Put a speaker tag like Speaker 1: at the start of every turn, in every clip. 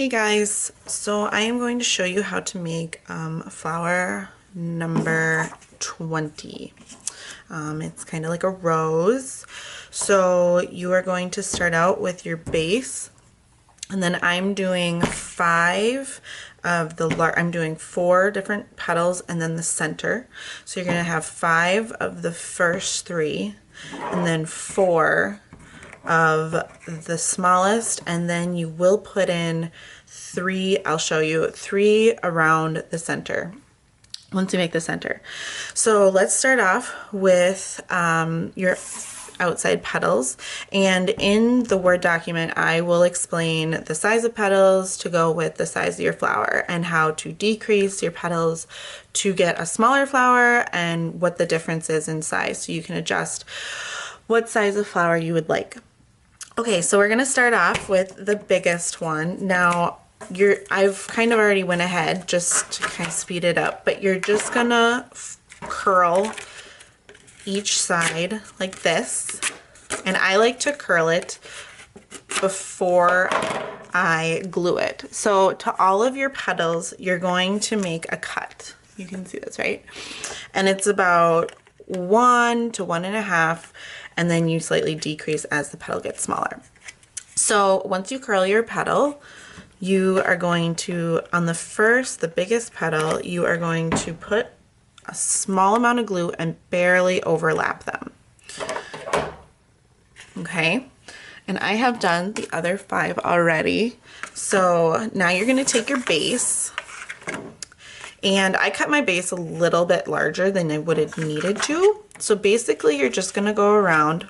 Speaker 1: Hey guys, so I am going to show you how to make flower number 20. It's kind of like a rose. So you are going to start out with your base, and then I'm doing I'm doing 4 different petals and then the center. So you're going to have 5 of the first 3 and then 4 of the smallest, and then you will put in 3, I'll show you, 3 around the center once you make the center. So let's start off with your outside petals, and in the Word document I will explain the size of petals to go with the size of your flower and how to decrease your petals to get a smaller flower and what the difference is in size, so you can adjust what size of flower you would like. Okay, so we're gonna start off with the biggest one. Now, I've kind of already went ahead just to kind of speed it up, but you're just gonna curl each side like this. And I like to curl it before I glue it. So to all of your petals, you're going to make a cut. You can see this, right? And it's about 1 to 1.5, and then you slightly decrease as the petal gets smaller. So once you curl your petal, you are going to, on the biggest petal, you are going to put a small amount of glue and barely overlap them. Okay, and I have done the other 5 already. So now you're going to take your base, and I cut my base a little bit larger than I would have needed to. So basically you're just going to go around,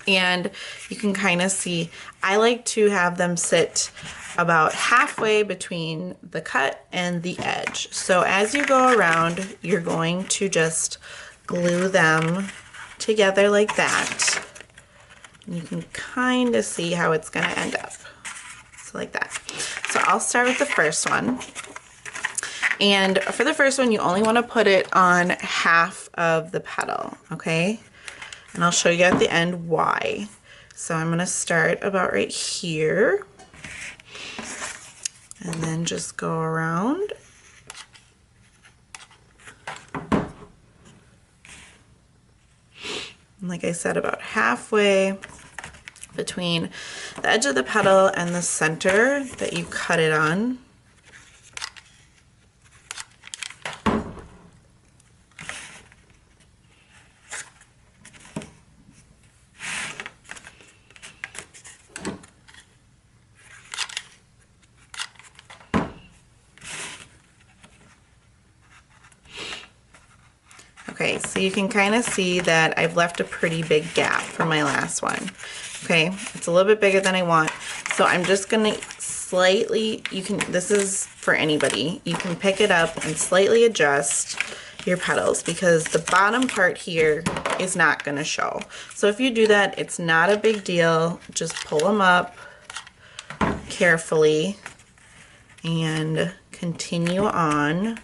Speaker 1: and you can kind of see, I like to have them sit about halfway between the cut and the edge. So as you go around, you're going to just glue them together like that. You can kind of see how it's going to end up. So like that. So I'll start with the first one. And for the first one, you only want to put it on half of the petal, okay? And I'll show you at the end why. So I'm going to start about right here, and then just go around. And like I said, about halfway between the edge of the petal and the center that you cut it on. Okay, so you can kind of see that I've left a pretty big gap for my last one. Okay, it's a little bit bigger than I want. So I'm just gonna slightly, this is for anybody, you can pick it up and slightly adjust your petals because the bottom part here is not gonna show. So if you do that, it's not a big deal. Just pull them up carefully and continue on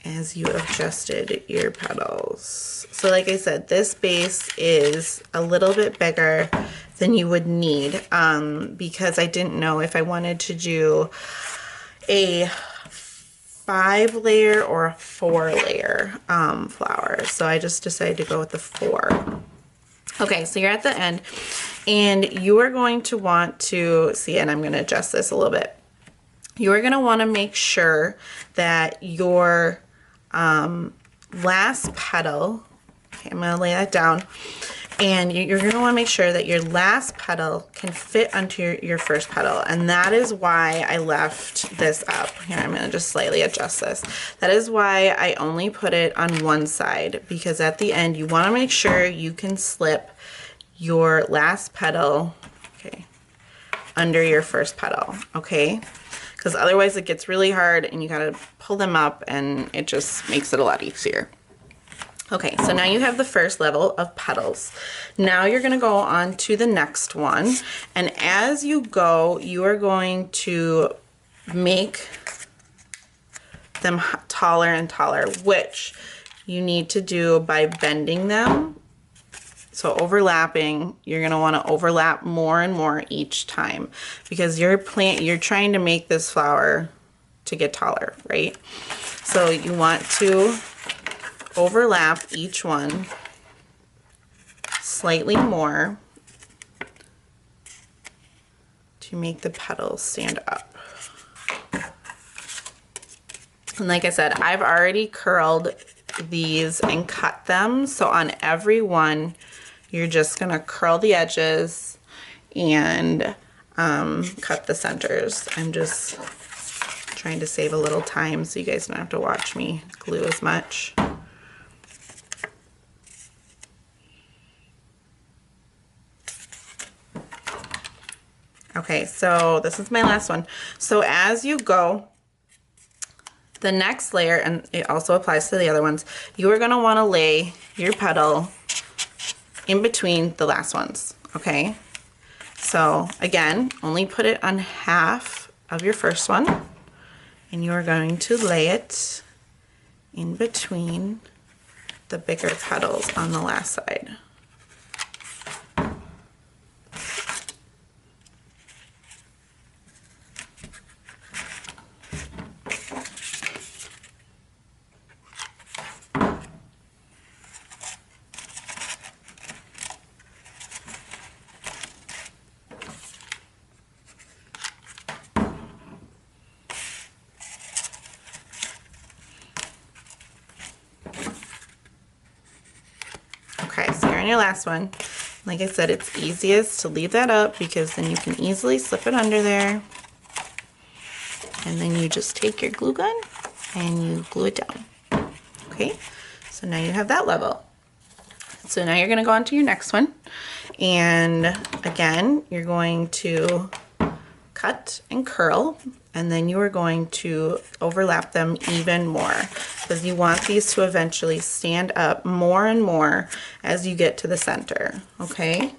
Speaker 1: as you adjusted your petals. So like I said, this base is a little bit bigger than you would need because I didn't know if I wanted to do a 5-layer or a 4-layer flower. So I just decided to go with the 4. Okay, so you're at the end, and you are going to want to see, and I'm going to adjust this a little bit. You are going to want to make sure that your last petal, okay, I'm going to lay that down, and you're going to want to make sure that your last petal can fit onto your first petal, and that is why I left this up. Here, I'm going to just slightly adjust this. That is why I only put it on one side, because at the end you want to make sure you can slip your last petal, okay, under your first petal, okay? Because otherwise it gets really hard and you gotta pull them up, and it just makes it a lot easier. Okay, so now you have the first level of petals. Now you're gonna go on to the next one, and as you go, you are going to make them taller and taller, which you need to do by bending them So overlapping, you're going to want to overlap more and more each time because you're trying to make this flower to get taller, right? So you want to overlap each one slightly more to make the petals stand up. And like I said, I've already curled these and cut them. So on every one, you're just gonna curl the edges and cut the centers. I'm just trying to save a little time so you guys don't have to watch me glue as much. Okay, so this is my last one. So as you go, the next layer, and it also applies to the other ones, you are gonna wanna lay your petal in between the last ones, okay? So again, only put it on half of your first one, and you're going to lay it in between the bigger petals on the last side. Okay, so you're on your last one. Like I said, it's easiest to leave that up because then you can easily slip it under there. And then you just take your glue gun and you glue it down. Okay, so now you have that level. So now you're gonna go on to your next one. And again, you're going to cut and curl, and then you are going to overlap them even more because you want these to eventually stand up more and more as you get to the center, okay?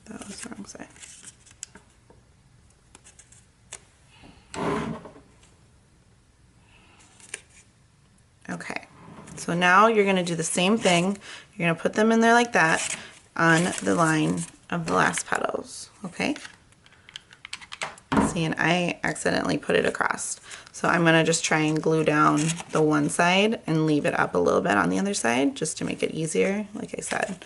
Speaker 1: That was the wrong side. Okay, so now you're gonna do the same thing. You're gonna put them in there like that on the line of the last petals, okay? See, and I accidentally put it across. So I'm gonna just try and glue down the one side and leave it up a little bit on the other side just to make it easier, like I said.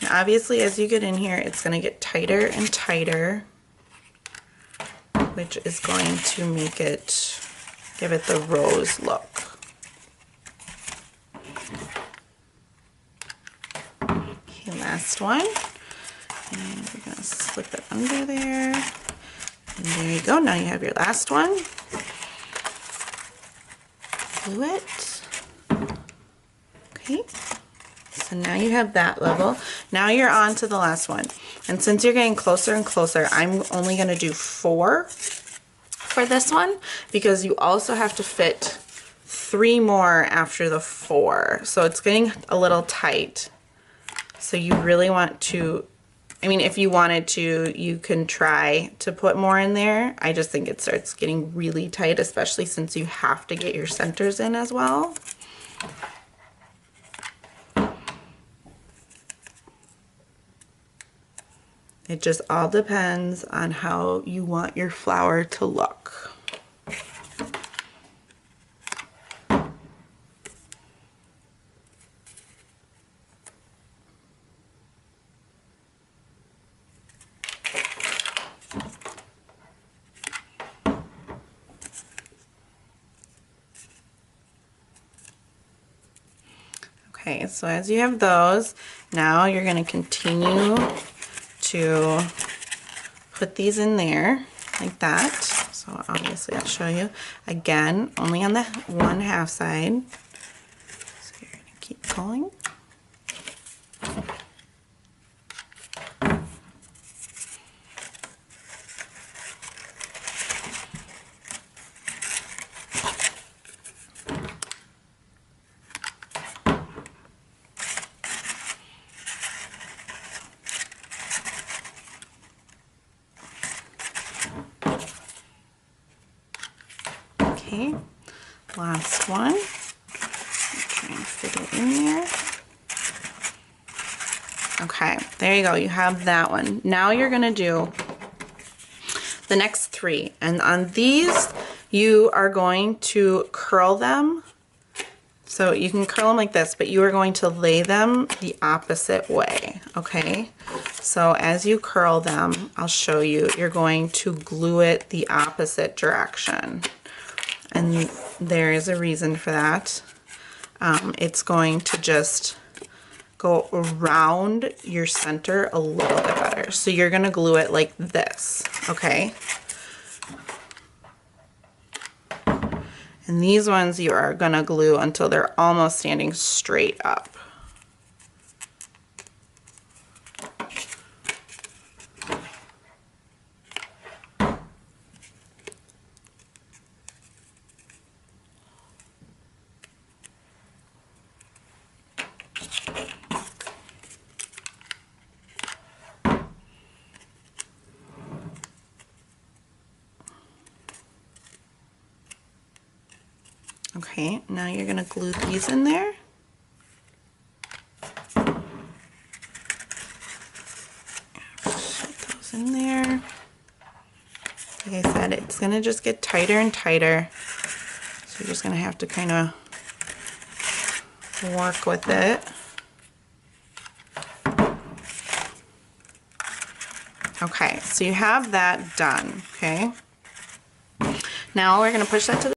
Speaker 1: And obviously, as you get in here, it's gonna get tighter and tighter, which is going to make it, give it the rose look. Okay, last one. And we're gonna slip it under there. And there you go, now you have your last one. Glue it. Okay, so now you have that level. Now you're on to the last one. And since you're getting closer and closer, I'm only gonna do 4 for this one because you also have to fit 3 more after the 4. So it's getting a little tight. So you really want to, I mean, if you wanted to, you can try to put more in there. I just think it starts getting really tight, especially since you have to get your centers in as well. It just all depends on how you want your flower to look. Okay, so as you have those, now you're going to continue to put these in there like that. So obviously I'll show you again, only on the one half side. So you're going to keep pulling. Okay, last one. Try and fit it in there. Okay, there you go. You have that one. Now you're going to do the next three. And on these, you are going to curl them. So you can curl them like this, but you are going to lay them the opposite way, okay? So as you curl them, I'll show you, you're going to glue it the opposite direction. And there is a reason for that. It's going to just go around your center a little bit better. So you're gonna glue it like this, okay? And these ones you are gonna glue until they're almost standing straight up. Okay, now you're gonna glue these in there. Put those in there. Like I said, it's gonna just get tighter and tighter. So you're just gonna have to kind of work with it. Okay, so you have that done, okay? Now we're gonna push that to the